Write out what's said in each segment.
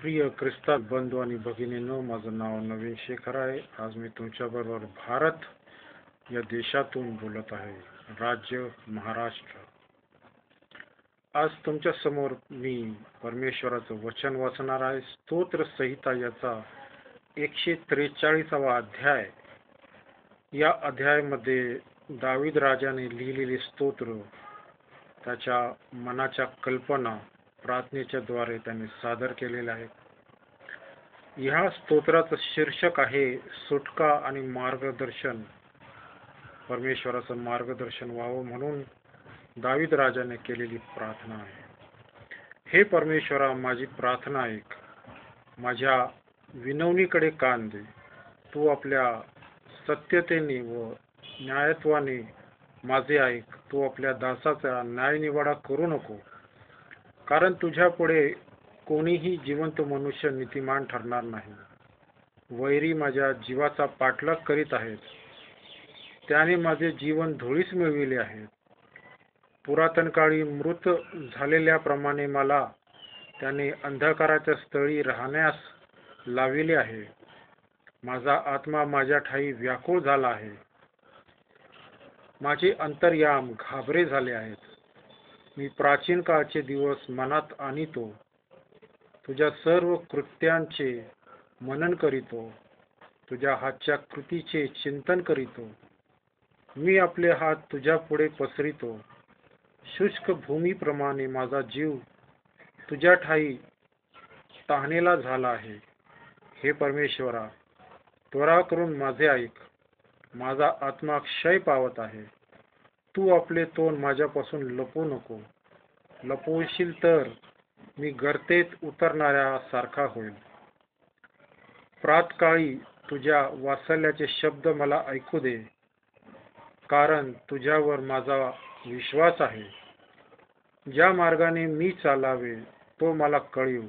प्रिय ख्रिस्तात बंधू आणि भगिनींनो, माझं नाव नवीन शेखर आहे. आज मी तुमच्याबरोबर भारत या देशातून बोलत आहे, राज्य महाराष्ट्र. आज तुमच्या समोर मी परमेश्वराचं वचन वाचणार आहे. स्तोत्र संहिता याचा 143वा अध्याय. या अध्यायामध्ये दावीद राजाने लिहिलेले स्तोत्र, त्याच्या मनाच्या कल्पना प्रार्थनेच्या द्वारे त्यांनी सादर केलेले आहे. ह्या स्तोत्राचं शीर्षक आहे सुटका आणि मार्गदर्शन. परमेश्वराचं मार्गदर्शन व्हावं म्हणून दावीद राजाने केलेली प्रार्थना आहे. हे परमेश्वरा, माझी प्रार्थना ऐक, माझ्या विनवणीकडे कान दे. तू आपल्या सत्यतेने व न्यायत्वाने माझे ऐक. तू आपल्या दासाचा न्यायनिवाडा करू नको, कारण तुझ्या पुढे कोणीही जिवंत मनुष्य नीतिमान ठरणार नाही. वैरी माझ्या जीवाचा पाठलाग करीत आहेत, त्याने माझे जीवन धुळीस मिळविले आहे. पुरातन काळी मृत झालेल्याप्रमाणे मला त्याने अंधकाराच्या स्थळी राहण्यास लाविले आहे. माझा आत्मा माझ्या ठाई व्याकुळ झाला आहे. माझे अंतर्याम घाबरे झाले आहेत. मी प्राचीन काळचे दिवस मनात आणितो. तुझ्या सर्व कृत्यांचे मनन करीतो. तुझ्या हातच्या कृतीचे चिंतन करीतो. मी आपले हात तुझ्या पुढे पसरितो. शुष्क भूमीप्रमाणे माझा जीव तुझ्या ठाई तहानेला झाला आहे. हे परमेश्वरा, त्वरा करून माझे ऐक. माझा आत्मा क्षय पावत आहे. तू आपले तोंड माझ्यापासून लपवू नको. लपवशील तर मी गर्तेत उतरणाऱ्या सारखा होईल. प्रातकाळी तुझ्या वात्सल्याचे शब्द मला ऐकू दे, कारण तुझ्यावर माझा विश्वास आहे. ज्या मार्गाने मी चालावे तो मला कळीव,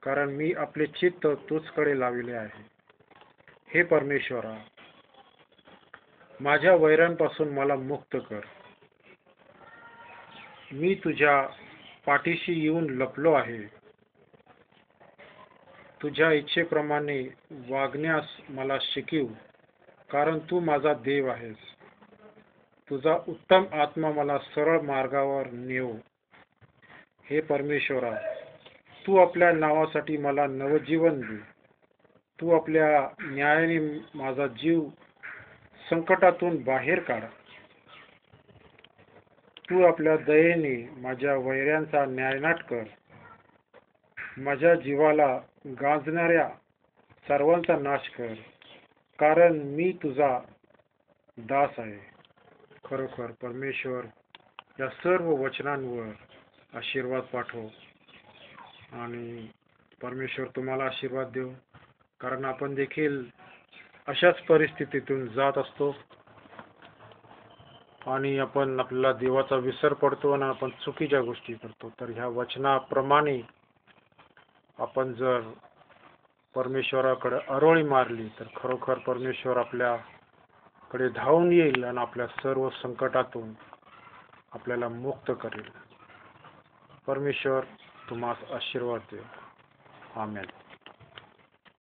कारण मी आपले चित्त तुझकडे लाविले आहे. हे परमेश्वरा, माझ्या वैरांपासून मला मुक्त कर. मी तुझ्या पाठीशी येऊन लपलो आहे. तुझ्या इच्छेप्रमाणे वागण्यास मला शिकव, कारण तू माझा देव आहेस. तुझा उत्तम आत्मा मला सरळ मार्गावर नेव. हे परमेश्वरा, तू आपल्या नावासाठी मला नवजीवन दे. तू आपल्या न्यायाने माझा जीव संकटातून बाहेर काढ. तू आपल्या दयेने माझ्या वैऱ्यांचा न्यायनाट कर. माझ्या जीवाला गांजणाऱ्या सर्वांचा नाश कर, कारण मी तुझा दास आहे. खरोखर परमेश्वर या सर्व वचनांवर आशीर्वाद पाठव, आणि परमेश्वर तुम्हाला आशीर्वाद देव, कारण आपण देखील अशाच परिस्थितीतून जात असतो आणि आपण आपल्याला देवाचा विसर पडतो आणि आपण चुकीच्या गोष्टी करतो. तर ह्या वचनाप्रमाणे आपण जर परमेश्वराकडे आरोळी मारली तर खरोखर परमेश्वर आपल्याकडे धावून येईल आणि आपल्या सर्व संकटातून आपल्याला मुक्त करेल. परमेश्वर तुम्हास आशीर्वाद देव. आमेन.